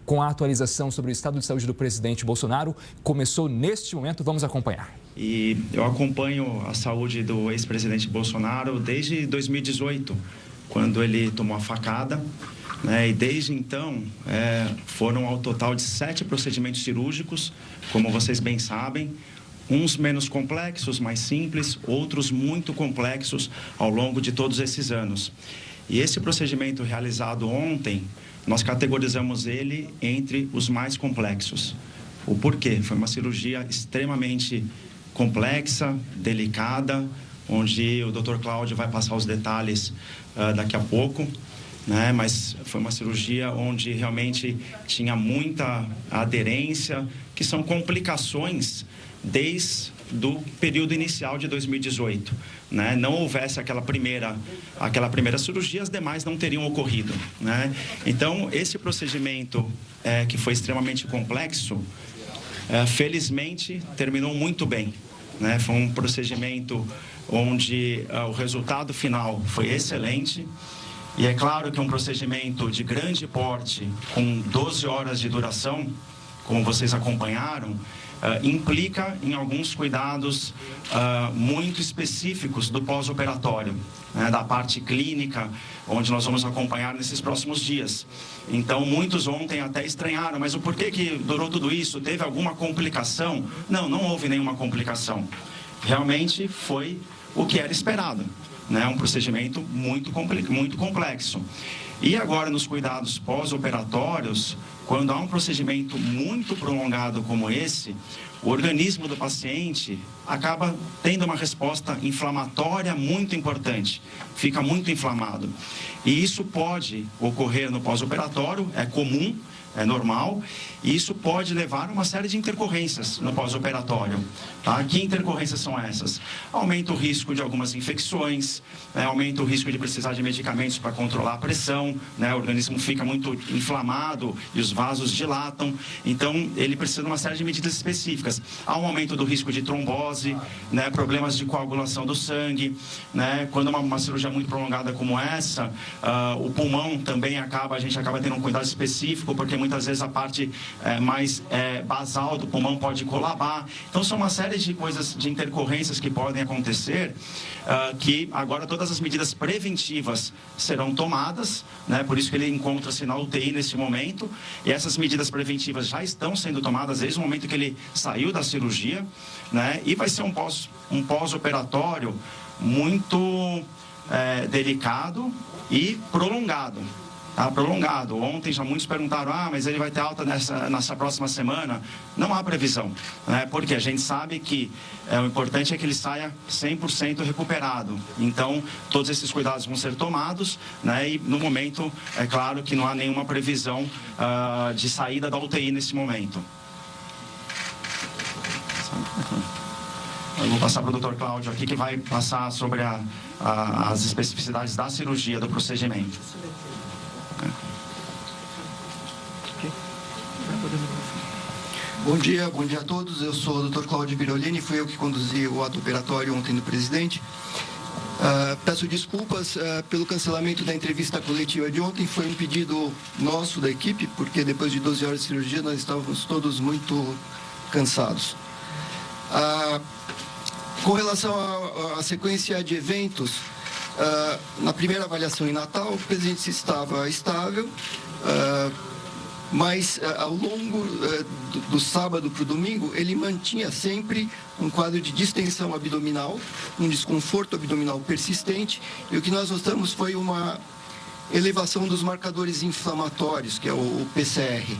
Com a atualização sobre o estado de saúde do presidente Bolsonaro, começou neste momento, vamos acompanhar. E eu acompanho a saúde do ex-presidente Bolsonaro desde 2018, quando ele tomou a facada, né? E desde então foram ao total de 7 procedimentos cirúrgicos, como vocês bem sabem, uns menos complexos, mais simples, outros muito complexos ao longo de todos esses anos. E esse procedimento realizado ontem, nós categorizamos ele entre os mais complexos. O porquê? Foi uma cirurgia extremamente complexa, delicada, onde o Dr. Cláudio vai passar os detalhes daqui a pouco, né? Mas foi uma cirurgia onde realmente tinha muita aderência, que são complicações desde do período inicial de 2018, né? Não houvesse aquela primeira cirurgia, as demais não teriam ocorrido, né? Então, esse procedimento que foi extremamente complexo, felizmente terminou muito bem, né? Foi um procedimento onde o resultado final foi excelente. E é claro que um procedimento de grande porte, com 12 horas de duração, como vocês acompanharam, implica em alguns cuidados muito específicos do pós-operatório, né, da parte clínica, onde nós vamos acompanhar nesses próximos dias. Então, muitos ontem até estranharam, mas o porquê que durou tudo isso? Teve alguma complicação? Não, não houve nenhuma complicação. Realmente foi o que era esperado, né? Um procedimento muito complexo. E agora, nos cuidados pós-operatórios, quando há um procedimento muito prolongado como esse, o organismo do paciente acaba tendo uma resposta inflamatória muito importante, fica muito inflamado. E isso pode ocorrer no pós-operatório, é comum, é normal, e isso pode levar a uma série de intercorrências no pós-operatório. Tá? Que intercorrências são essas? Aumenta o risco de algumas infecções, né? Aumenta o risco de precisar de medicamentos para controlar a pressão, né? O organismo fica muito inflamado e os vasos dilatam, então ele precisa de uma série de medidas específicas. Há um aumento do risco de trombose, né? Problemas de coagulação do sangue, né? Quando uma cirurgia muito prolongada como essa, o pulmão também a gente acaba tendo um cuidado específico, porque muitas vezes a parte mais basal do pulmão pode colabar. Então, são uma série de coisas, de intercorrências que podem acontecer, que agora todas as medidas preventivas serão tomadas, né? Por isso que ele encontra-se na UTI nesse momento, e essas medidas preventivas já estão sendo tomadas desde o momento que ele saiu da cirurgia, né? E vai ser um pós-operatório muito delicado e prolongado. Tá prolongado. Ontem já muitos perguntaram, mas ele vai ter alta nessa próxima semana? Não há previsão, né? Porque a gente sabe que o importante é que ele saia 100% recuperado. Então, todos esses cuidados vão ser tomados, né? E no momento, é claro que não há nenhuma previsão de saída da UTI nesse momento. Eu vou passar para o Dr. Cláudio aqui, que vai passar sobre as especificidades da cirurgia, do procedimento. Bom dia a todos. Eu sou o Dr. Cláudio Birolini, fui eu que conduzi o ato operatório ontem do presidente. Peço desculpas pelo cancelamento da entrevista coletiva de ontem. Foi um pedido nosso, da equipe, porque depois de 12 horas de cirurgia nós estávamos todos muito cansados. Com relação à sequência de eventos, na primeira avaliação em Natal, o presidente estava estável, mas ao longo do sábado para o domingo, ele mantinha sempre um quadro de distensão abdominal, um desconforto abdominal persistente, e o que nós notamos foi uma elevação dos marcadores inflamatórios, que é o PCR.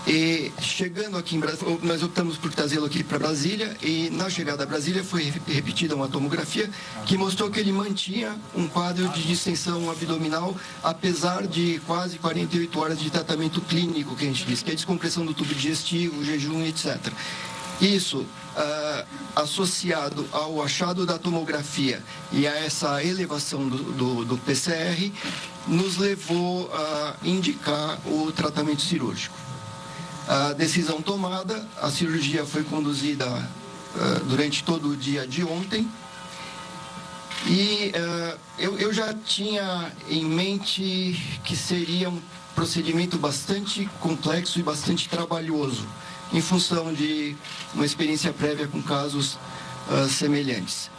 E chegando aqui em Brasília, nós optamos por trazê-lo aqui para Brasília, e na chegada a Brasília foi repetida uma tomografia que mostrou que ele mantinha um quadro de distensão abdominal, apesar de quase 48 horas de tratamento clínico, que a gente diz, que é descompressão do tubo digestivo, jejum, etc. Isso, associado ao achado da tomografia e a essa elevação do PCR, nos levou a indicar o tratamento cirúrgico. A decisão tomada, a cirurgia foi conduzida durante todo o dia de ontem, e eu já tinha em mente que seria procedimento bastante complexo e bastante trabalhoso, em função de uma experiência prévia com casos semelhantes.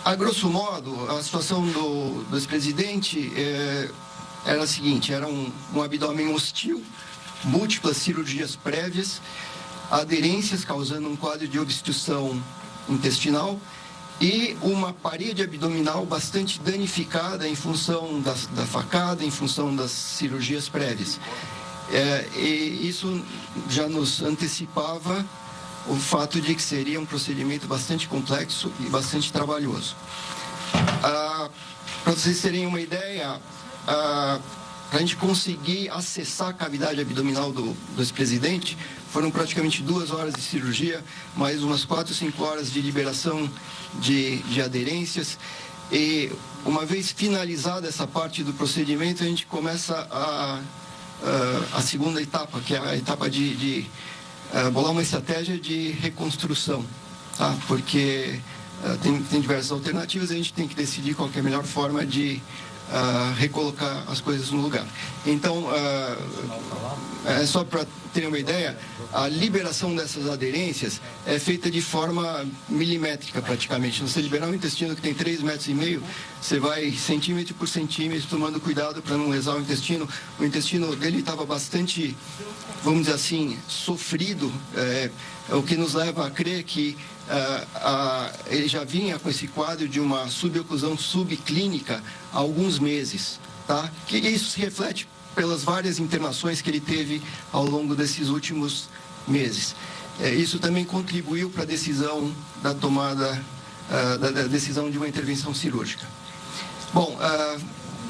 A grosso modo, a situação do ex-presidente era a seguinte: era um abdômen hostil, múltiplas cirurgias prévias, aderências causando um quadro de obstrução intestinal e uma parede abdominal bastante danificada em função da facada, em função das cirurgias prévias. E isso já nos antecipava o fato de que seria um procedimento bastante complexo e bastante trabalhoso. Para vocês terem uma ideia, para a gente conseguir acessar a cavidade abdominal do ex-presidente, foram praticamente 2 horas de cirurgia, mais umas 4 ou 5 horas de liberação de aderências. E uma vez finalizada essa parte do procedimento, a gente começa a segunda etapa, que é a etapa de bolar uma estratégia de reconstrução, tá? Porque tem diversas alternativas, a gente tem que decidir qual que é a melhor forma de recolocar as coisas no lugar. Então, só para terem uma ideia, a liberação dessas aderências é feita de forma milimétrica praticamente. Você liberar um intestino que tem 3,5 metros, você vai centímetro por centímetro, tomando cuidado para não lesar o intestino. O intestino dele estava bastante, vamos dizer assim, sofrido, o que nos leva a crer que ele já vinha com esse quadro de uma suboclusão subclínica há alguns meses, tá? Que isso se reflete pelas várias internações que ele teve ao longo desses últimos meses. Isso também contribuiu para a decisão da tomada, da decisão de uma intervenção cirúrgica. Bom,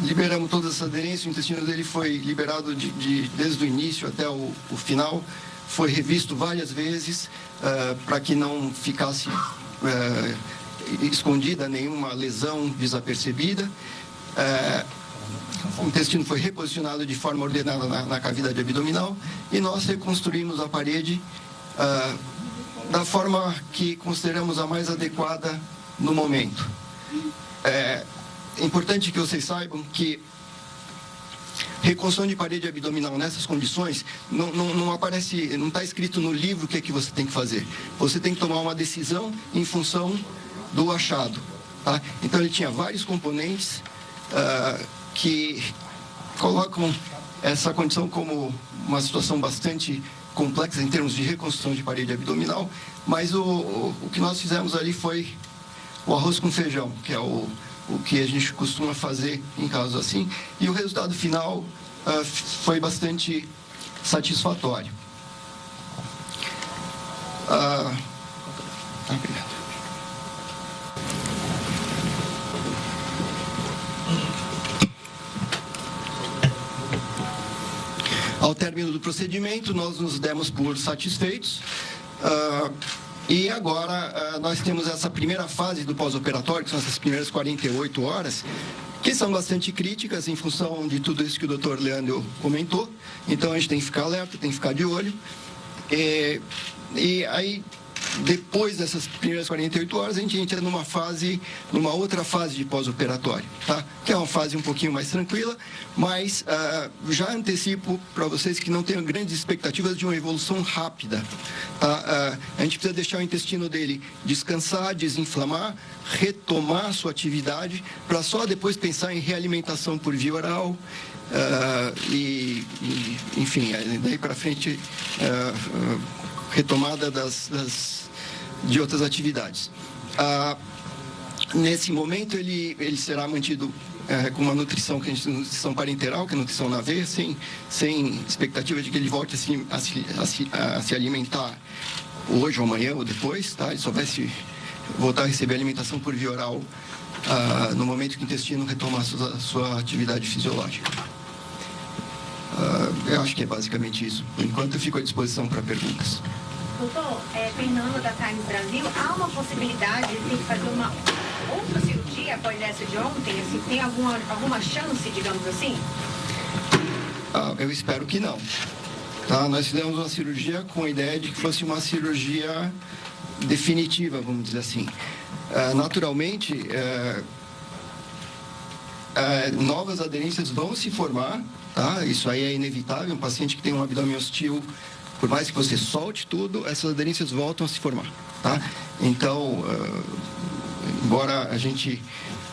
liberamos todas essas aderências, o intestino dele foi liberado desde o início até o final, foi revisto várias vezes para que não ficasse escondida nenhuma lesão desapercebida. O intestino foi reposicionado de forma ordenada na cavidade abdominal e nós reconstruímos a parede da forma que consideramos a mais adequada no momento. É importante que vocês saibam que reconstrução de parede abdominal nessas condições não aparece, não está escrito no livro o que é que você tem que fazer. Você tem que tomar uma decisão em função do achado, tá? Então ele tinha vários componentes que colocam essa condição como uma situação bastante complexa em termos de reconstrução de parede abdominal, mas o que nós fizemos ali foi o arroz com feijão, que é o que a gente costuma fazer em casos assim, e o resultado final foi bastante satisfatório. Obrigado. Ao término do procedimento, nós nos demos por satisfeitos. E agora nós temos essa primeira fase do pós-operatório, que são essas primeiras 48 horas, que são bastante críticas em função de tudo isso que o Dr. Leandro comentou. Então a gente tem que ficar alerta, tem que ficar de olho. E aí, depois dessas primeiras 48 horas, a gente entra numa outra fase de pós-operatório, tá? Que é uma fase um pouquinho mais tranquila, mas já antecipo para vocês que não tenham grandes expectativas de uma evolução rápida, tá? A gente precisa deixar o intestino dele descansar, desinflamar, retomar sua atividade, para só depois pensar em realimentação por via oral, enfim, daí para frente, retomada de outras atividades. Nesse momento, ele será mantido com uma nutrição, que a gente chama de nutrição parenteral, que é nutrição na veia, sem expectativa de que ele volte a se alimentar hoje ou amanhã ou depois, tá? Ele só vai voltar a receber alimentação por via oral no momento que o intestino retomar a sua atividade fisiológica. Eu acho que é basicamente isso. Por enquanto, eu fico à disposição para perguntas. Doutor, Fernando da Times Brasil, há uma possibilidade de ter que fazer uma outra cirurgia após essa de ontem? Assim, tem alguma chance, digamos assim? Eu espero que não. Tá? Nós fizemos uma cirurgia com a ideia de que fosse uma cirurgia definitiva, vamos dizer assim. Naturalmente, novas aderências vão se formar, tá? Isso aí é inevitável. Um paciente que tem um abdômen hostil, por mais que você solte tudo, essas aderências voltam a se formar, tá? Então, embora a gente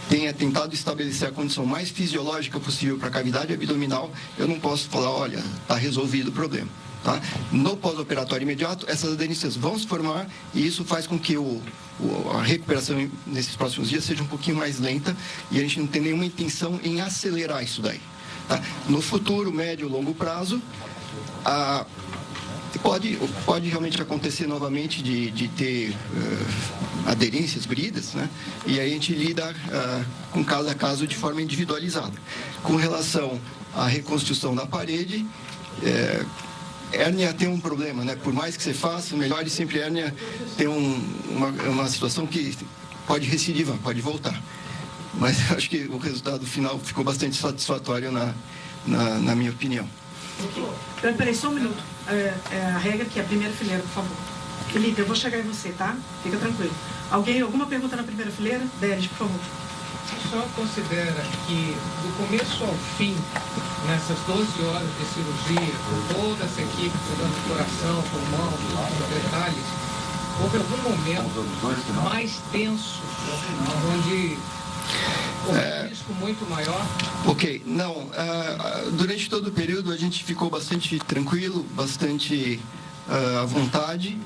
tenha tentado estabelecer a condição mais fisiológica possível para a cavidade abdominal, eu não posso falar, olha, está resolvido o problema. Tá? No pós-operatório imediato, essas aderências vão se formar e isso faz com que a recuperação nesses próximos dias seja um pouquinho mais lenta e a gente não tem nenhuma intenção em acelerar isso daí. Tá? No futuro, médio e longo prazo, pode realmente acontecer novamente de ter aderências bridas, né? E aí a gente lida com cada caso de forma individualizada. Com relação à reconstrução da parede, hérnia tem um problema, né? Por mais que você faça, o melhor é sempre hérnia ter uma situação que pode recidivar, pode voltar. Mas acho que o resultado final ficou bastante satisfatório na minha opinião. Então, peraí, só um minuto. A regra aqui é a primeira fileira, por favor. Felipe, eu vou chegar em você, tá? Fica tranquilo. Alguma pergunta na primeira fileira? Délis, por favor. O senhor considera que, do começo ao fim, nessas 12 horas de cirurgia, com toda essa equipe cuidando do coração, pulmão, detalhes, houve algum momento mais tenso, onde houve um risco muito maior? Ok, não. Durante todo o período a gente ficou bastante tranquilo, bastante à vontade.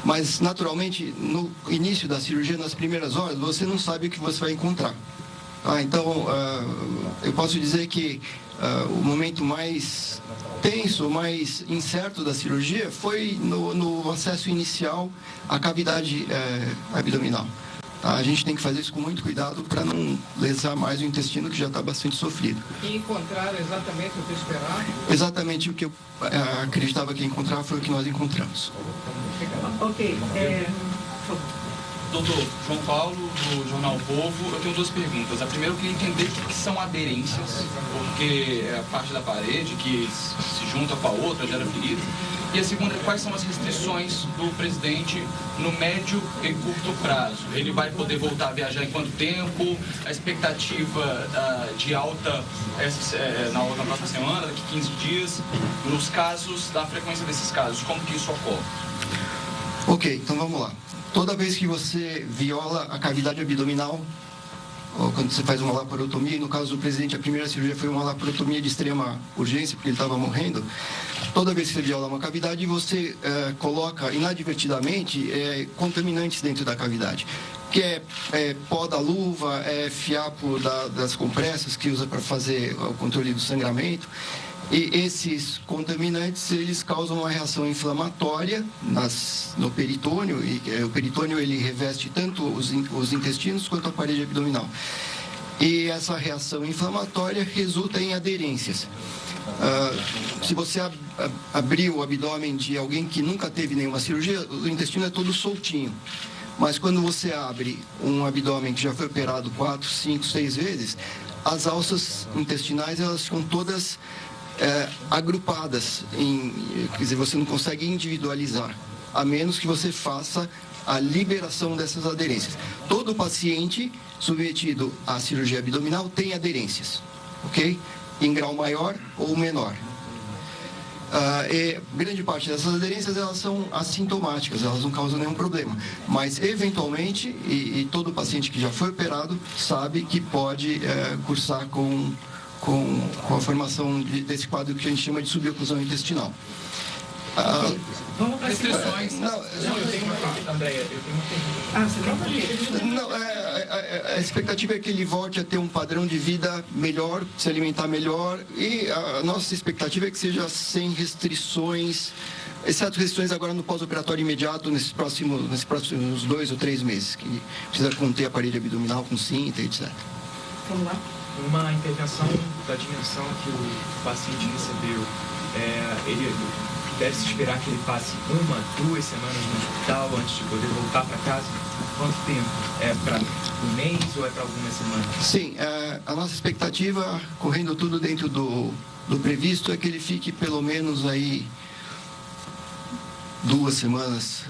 Mas, naturalmente, no início da cirurgia, nas primeiras horas, você não sabe o que você vai encontrar. Então, eu posso dizer que o momento mais tenso, mais incerto da cirurgia foi no acesso inicial à cavidade abdominal. A gente tem que fazer isso com muito cuidado para não lesar mais o intestino, que já está bastante sofrido. E encontraram exatamente o que esperava? Exatamente o que eu acreditava que ia encontrar foi o que nós encontramos. Ok. Doutor João Paulo, do Jornal Povo, eu tenho duas perguntas. A primeira, eu queria entender o que são aderências, porque é a parte da parede que se junta com a outra, gera ferida. E a segunda, quais são as restrições do presidente no médio e curto prazo? Ele vai poder voltar a viajar em quanto tempo? A expectativa de alta na próxima semana, daqui 15 dias? Nos casos, da frequência desses casos, como que isso ocorre? Ok, então vamos lá. Toda vez que você viola a cavidade abdominal, ou quando você faz uma laparotomia, e no caso do presidente, a primeira cirurgia foi uma laparotomia de extrema urgência, porque ele estava morrendo. Toda vez que você viola uma cavidade, você coloca inadvertidamente contaminantes dentro da cavidade, que é pó da luva, fiapo das compressas que usa para fazer o controle do sangramento. E esses contaminantes, eles causam uma reação inflamatória no peritônio, e o peritônio ele reveste tanto os intestinos quanto a parede abdominal. E essa reação inflamatória resulta em aderências. Se você abrir o abdômen de alguém que nunca teve nenhuma cirurgia, o intestino é todo soltinho. Mas quando você abre um abdômen que já foi operado 4, 5, 6 vezes, as alças intestinais elas ficam todas agrupadas, quer dizer, você não consegue individualizar, a menos que você faça a liberação dessas aderências. Todo paciente submetido à cirurgia abdominal tem aderências, ok? Em grau maior ou menor. Grande parte dessas aderências elas são assintomáticas, elas não causam nenhum problema, mas eventualmente, e todo paciente que já foi operado sabe que pode cursar com a formação desse quadro que a gente chama de suboclusão intestinal. Vamos para as restrições. A expectativa é que ele volte a ter um padrão de vida melhor, se alimentar melhor, e a nossa expectativa é que seja sem restrições, exceto restrições agora no pós-operatório imediato, nesses próximos 2 ou 3 meses, que precisa conter a parede abdominal com cinta, etc. Vamos lá. Uma intervenção da dimensão que o paciente recebeu, ele deve-se esperar que ele passe 1, 2 semanas no hospital antes de poder voltar para casa? Quanto tempo? É para um mês ou é para algumas semanas? Sim, a nossa expectativa, correndo tudo dentro do previsto, é que ele fique pelo menos aí 2 semanas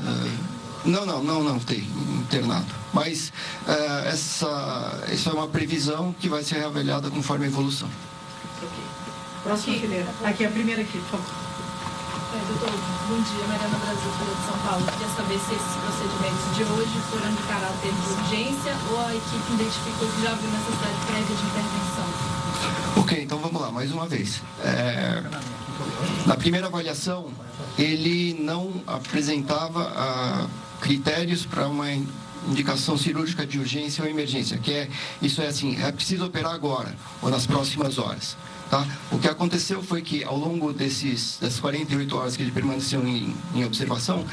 Não tem internado. Mas isso é uma previsão que vai ser reavaliada conforme a evolução. Próxima fileira. Aqui, a primeira aqui, por favor. Doutor, bom dia. Mariana Brasil, Folha de São Paulo. Queria saber se esses procedimentos de hoje foram de caráter de urgência ou a equipe identificou que já havia necessidade prévia de intervenção. Ok, então vamos lá, mais uma vez. Na primeira avaliação, ele não apresentava critérios para uma indicação cirúrgica de urgência ou emergência, isso é assim, é preciso operar agora ou nas próximas horas. Tá? O que aconteceu foi que, ao longo das 48 horas que ele permaneceu em observação,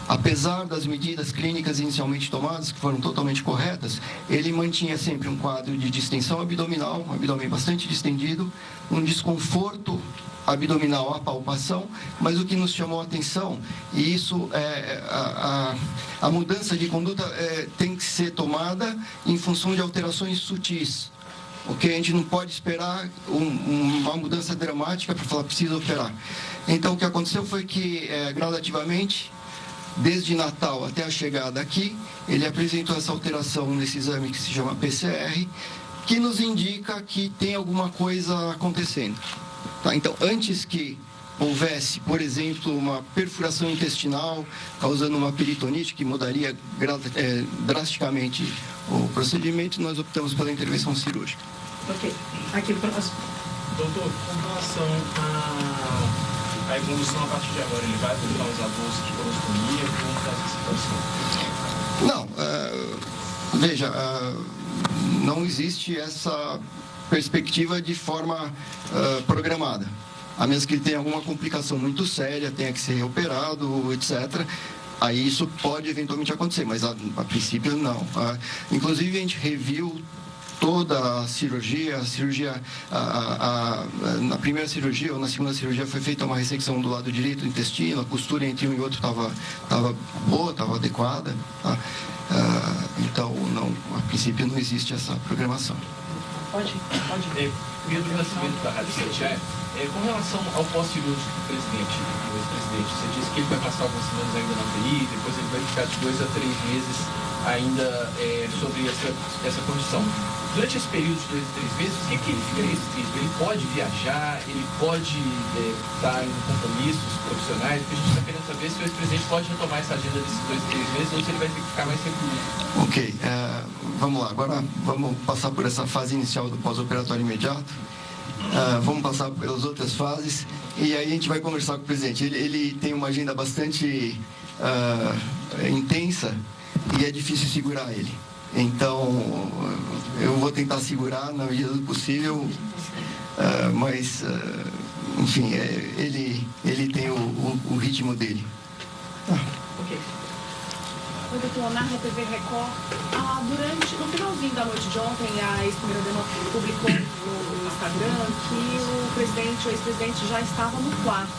apesar das medidas clínicas inicialmente tomadas, que foram totalmente corretas, ele mantinha sempre um quadro de distensão abdominal, um abdômen bastante distendido, um desconforto abdominal à palpação, mas o que nos chamou a atenção, e isso a mudança de conduta tem que ser tomada em função de alterações sutis. Ok, a gente não pode esperar uma mudança dramática para falar precisa operar. Então, o que aconteceu foi que, gradativamente, desde Natal até a chegada aqui, ele apresentou essa alteração nesse exame que se chama PCR, que nos indica que tem alguma coisa acontecendo. Tá? Então, antes que houvesse, por exemplo, uma perfuração intestinal causando uma peritonite que mudaria drasticamente o procedimento, nós optamos pela intervenção cirúrgica. Ok. Aqui, próximo. Doutor, com relação à evolução a partir de agora, ele vai voltar usar bolsa de colostomia? Como está essa situação? Não, veja, não existe essa perspectiva de forma programada. A menos que ele tenha alguma complicação muito séria, tenha que ser operado, etc. Aí isso pode eventualmente acontecer, mas a princípio não. Inclusive a gente reviu toda a cirurgia, na primeira cirurgia ou na segunda cirurgia foi feita uma ressecção do lado direito do intestino, a costura entre um e outro estava boa, estava adequada. Tá? Então, não, a princípio não existe essa programação. Pode. Pedro Nascimento da Rádio Sete. Com relação ao pós-cirúrgico do presidente, você disse que ele vai passar algumas semanas ainda na UTI, depois ele vai ficar de 2 a 3 meses ainda sobre essa condição. Durante esse período de 2 a 3 meses, o que ele fica restrito? Ele pode viajar, ele pode estar em compromissos profissionais, porque a gente está querendo saber se o ex-presidente pode retomar essa agenda desses 2 a 3 meses ou se ele vai ter que ficar mais recluso. Ok, vamos lá, agora vamos passar por essa fase inicial do pós-operatório imediato. Vamos passar pelas outras fases e aí a gente vai conversar com o presidente. Ele tem uma agenda bastante intensa e é difícil segurar ele. Então, eu vou tentar segurar na medida do possível, mas, enfim, ele tem o ritmo dele. Ok. Oi, doutor, na TV Record, no finalzinho da noite de ontem, a ex-primeira-dama publicou no Instagram que o ex-presidente já estava no quarto.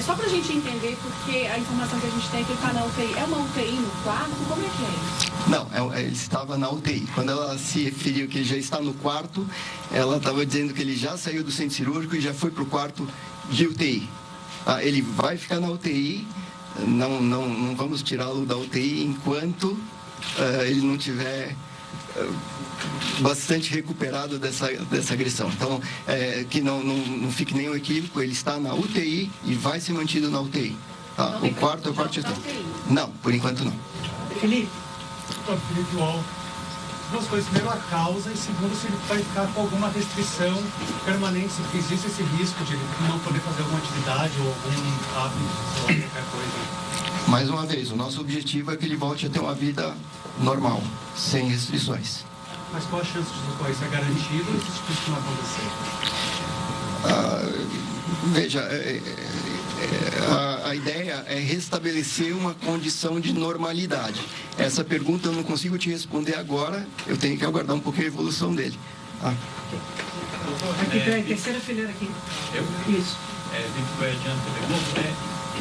Só para a gente entender, porque a informação que a gente tem é que ele está na UTI. É uma UTI no quarto? Como é que é isso? Não, ele estava na UTI. Quando ela se referiu que ele já está no quarto, ela estava dizendo que ele já saiu do centro cirúrgico e já foi para o quarto de UTI. Ele vai ficar na UTI, não vamos tirá-lo da UTI enquanto ele não tiver bastante recuperado dessa agressão. Então, que não fique nenhum equívoco, ele está na UTI e vai ser mantido na UTI. Tá? O quarto é o quarto de UTI. Não, por enquanto não. Felipe. Felipe Wall. Duas coisas. Primeiro, a causa e segundo, se ele vai ficar com alguma restrição permanente, se existe esse risco de ele não poder fazer alguma atividade ou algum hábito, ou qualquer coisa. Mais uma vez, o nosso objetivo é que ele volte a ter uma vida normal, sem restrições. Mas qual a chance de ocorrer? Isso é garantido ou existe risco de não acontecer? Veja, a ideia é restabelecer uma condição de normalidade. Essa pergunta eu não consigo te responder agora, eu tenho que aguardar um pouquinho a evolução dele. Aqui, terceira fileira aqui. Isso. Victor Goiadiano, TV Globo,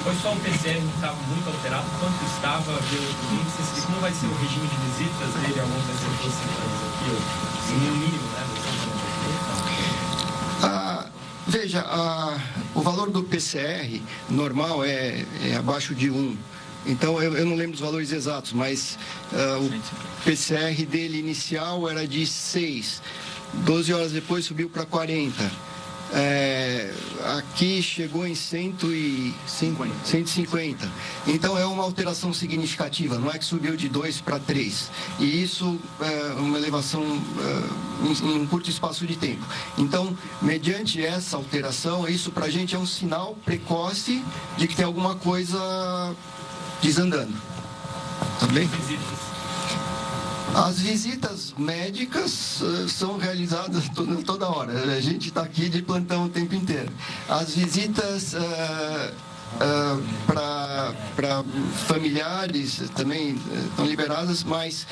Foi só o PCR que estava muito alterado, quanto estava, os índices, e como vai ser o regime de visitas dele ao longo dessas 2 semanas aqui, no mínimo, né? Veja, o valor do PCR normal é abaixo de 1. Então, eu não lembro os valores exatos, mas o PCR dele inicial era de 6. 12 horas depois subiu para 40. Aqui chegou em 150. Então, é uma alteração significativa, não é que subiu de 2 para 3. E isso é uma elevação em um curto espaço de tempo. Então, mediante essa alteração, isso para a gente é um sinal precoce de que tem alguma coisa desandando. Tá bem? As visitas médicas são realizadas toda hora. A gente está aqui de plantão o tempo inteiro. As visitas para familiares também estão liberadas, mas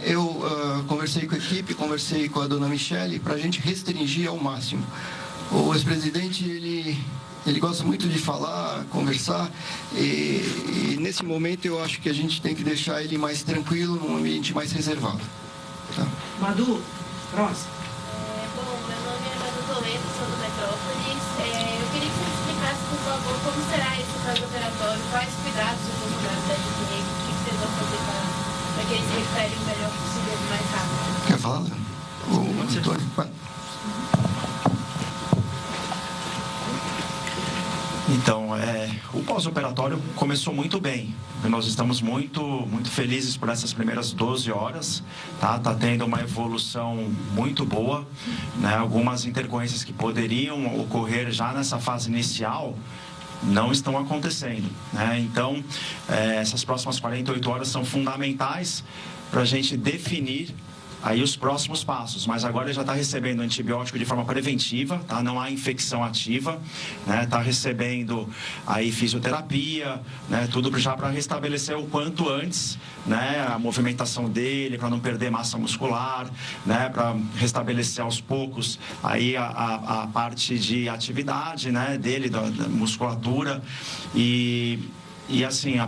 eu conversei com a equipe, conversei com a dona Michele para a gente restringir ao máximo. O ex-presidente, ele gosta muito de falar, conversar, e nesse momento eu acho que a gente tem que deixar ele mais tranquilo, num ambiente mais reservado. Tá? Madu, próximo. Bom, meu nome é Madu Toledo, sou do Metrópolis. Eu queria que você explicasse, por favor, como será esse pós-operatório, quais cuidados o Bolsonaro deve ter, o que vocês vão fazer para que ele se recupere o melhor possível, o mais rápido. Quer falar? O Antônio? Então, o pós-operatório começou muito bem. Nós estamos muito felizes por essas primeiras 12 horas. Tá tendo uma evolução muito boa, né? Algumas intercorrências que poderiam ocorrer já nessa fase inicial não estão acontecendo, né? Então, essas próximas 48 horas são fundamentais para a gente definir aí os próximos passos, mas agora ele já está recebendo antibiótico de forma preventiva, tá? Não há infecção ativa, né? Está recebendo aí fisioterapia, né? Tudo já para restabelecer o quanto antes, né? A movimentação dele, para não perder massa muscular, né? Para restabelecer aos poucos aí a parte de atividade, né? Dele, da musculatura e assim,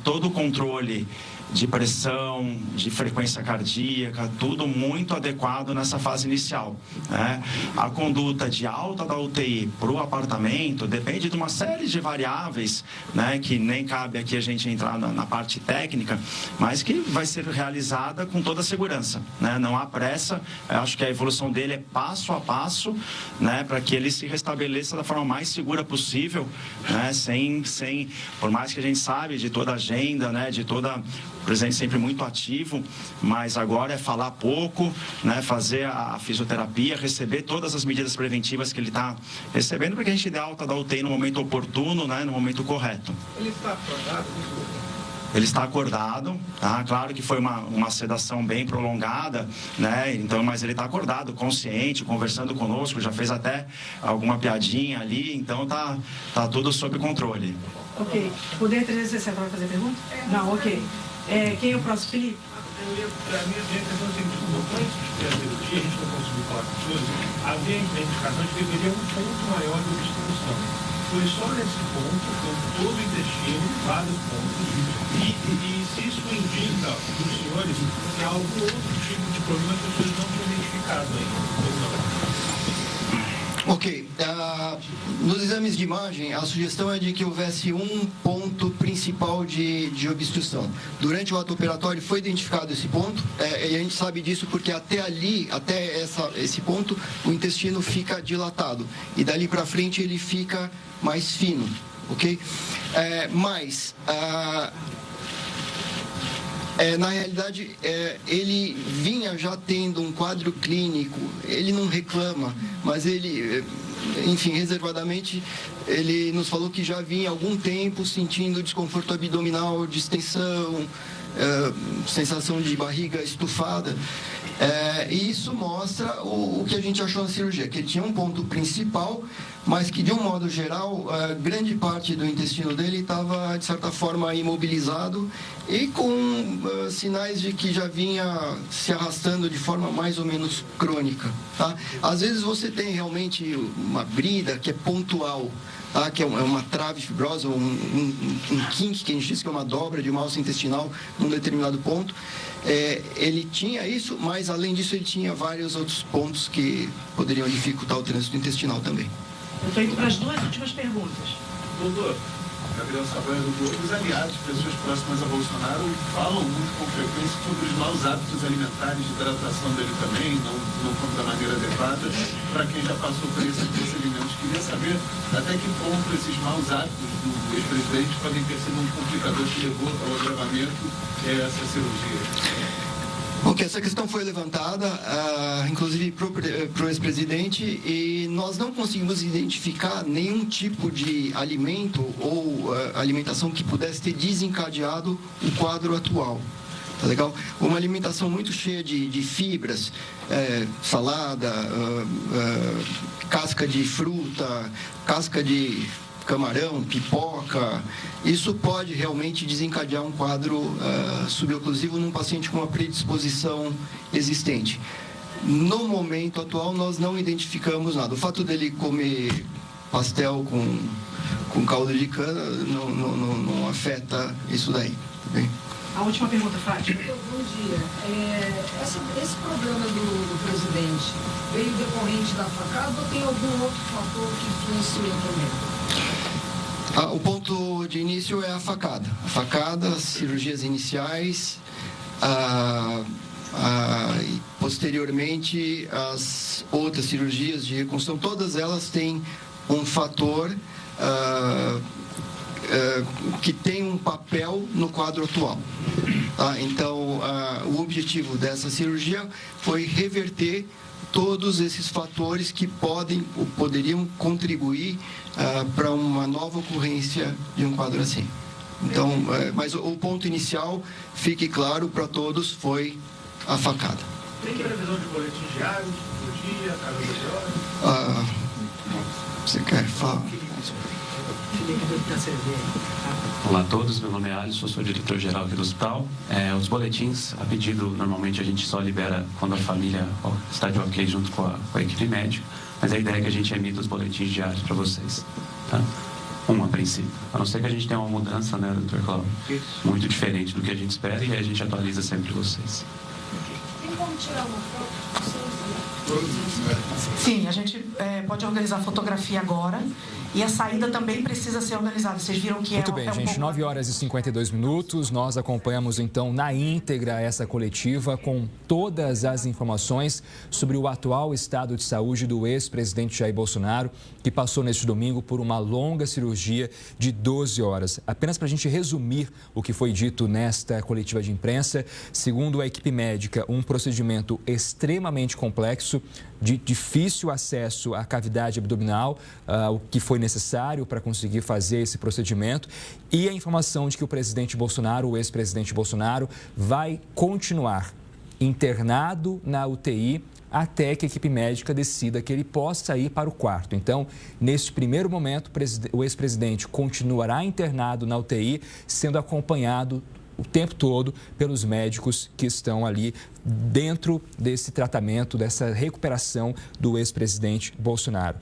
todo o controle de pressão, de frequência cardíaca, tudo muito adequado nessa fase inicial, né? A conduta de alta da UTI para o apartamento depende de uma série de variáveis, né? Que nem cabe aqui a gente entrar na parte técnica, mas que vai ser realizada com toda a segurança, né? Não há pressa. Eu acho que a evolução dele é passo a passo, né? Para que ele se restabeleça da forma mais segura possível, né? Sem, por mais que a gente sabe de toda a agenda, né? De toda o presidente sempre muito ativo, mas agora é falar pouco, né? Fazer a fisioterapia, receber todas as medidas preventivas que ele está recebendo, para que a gente dê alta da UTI no momento oportuno, né? No momento correto. Ele está acordado? Ele está acordado, tá? Claro que foi uma sedação bem prolongada, né? Então, mas ele está acordado, consciente, conversando conosco, já fez até alguma piadinha ali, então tá tudo sob controle. Ok. Poder 360 vai fazer pergunta? Não, ok. Quem é o próximo? Felipe? A minha questão é a seguinte: antes de ter a cirurgia, a gente não conseguiu falar com os senhores, havia a indicação de que deveria um ponto maior de obstrução. Foi só nesse ponto, com todo o intestino, vários pontos, e se isso indica para os senhores que há algum outro tipo de problema que os senhores não tinham identificado ainda. Ok. Nos exames de imagem, a sugestão é de que houvesse um ponto principal de obstrução. Durante o ato operatório foi identificado esse ponto, e a gente sabe disso porque até esse ponto, o intestino fica dilatado. E dali para frente ele fica mais fino, ok? Na realidade, ele vinha já tendo um quadro clínico, ele não reclama, mas ele, enfim, reservadamente, ele nos falou que já vinha há algum tempo sentindo desconforto abdominal, distensão, sensação de barriga estufada. E isso mostra o que a gente achou na cirurgia, que ele tinha um ponto principal, mas que, de um modo geral, grande parte do intestino dele estava, de certa forma, imobilizado e com sinais de que já vinha se arrastando de forma mais ou menos crônica. Tá? Às vezes você tem realmente uma brida que é pontual, tá? Que é uma trave fibrosa, um kink, que a gente diz que é uma dobra de uma alça intestinal num determinado ponto. Ele tinha isso, mas além disso ele tinha vários outros pontos que poderiam dificultar o trânsito intestinal também. Eu estou indo para as duas últimas perguntas. Doutor, Gabriel Sabanha do Globo, os aliados, pessoas próximas a Bolsonaro, falam muito com frequência sobre os maus hábitos alimentares, de hidratação dele também, não come da maneira adequada. Para quem já passou por esses procedimentos, queria saber até que ponto esses maus hábitos do ex-presidente podem ter sido um complicador que levou ao agravamento essa cirurgia. Bom, que essa questão foi levantada, inclusive para o ex-presidente, e nós não conseguimos identificar nenhum tipo de alimento ou alimentação que pudesse ter desencadeado o quadro atual. Tá legal? Uma alimentação muito cheia de fibras, salada, casca de fruta, casca de camarão, pipoca, isso pode realmente desencadear um quadro suboclusivo num paciente com uma predisposição existente. No momento atual, nós não identificamos nada. O fato dele comer pastel com caldo de cana não afeta isso daí. Tá bem? A última pergunta, Fátima. Bom dia. Esse problema do presidente veio decorrente da facada ou tem algum outro fator que influenciou também? O ponto de início é a facada. A facada, as cirurgias iniciais, e posteriormente as outras cirurgias de reconstrução, todas elas têm um fator que tem um papel no quadro atual. Então, o objetivo dessa cirurgia foi reverter todos esses fatores que poderiam contribuir para uma nova ocorrência de um quadro assim. Então, mas o ponto inicial, fique claro para todos, foi a facada. Tem previsão de boletim diário, por dia, cada 12 horas? Você quer falar? Olá a todos, meu nome é Alisson, sou diretor-geral aqui do hospital. Os boletins, a pedido, normalmente a gente só libera quando a família está de ok junto com a equipe médica, mas a ideia é que a gente emita os boletins diários para vocês, tá? A princípio. A não ser que a gente tenha uma mudança, né, doutor Cláudio? Muito diferente do que a gente espera e a gente atualiza sempre vocês. Tem como tirar uma foto? Sim, a gente pode organizar a fotografia agora e a saída também precisa ser organizada. Vocês viram que Muito bem, gente, 9 horas e 52 minutos. Nós acompanhamos, então, na íntegra essa coletiva com todas as informações sobre o atual estado de saúde do ex-presidente Jair Bolsonaro, que passou neste domingo por uma longa cirurgia de 12 horas. Apenas para a gente resumir o que foi dito nesta coletiva de imprensa, segundo a equipe médica, um procedimento extremamente complexo, de difícil acesso à cavidade abdominal, o que foi necessário para conseguir fazer esse procedimento, e a informação de que o presidente Bolsonaro, o ex-presidente Bolsonaro, vai continuar internado na UTI até que a equipe médica decida que ele possa ir para o quarto. Então, neste primeiro momento, o ex-presidente continuará internado na UTI, sendo acompanhado o tempo todo pelos médicos que estão ali dentro desse tratamento, dessa recuperação do ex-presidente Bolsonaro.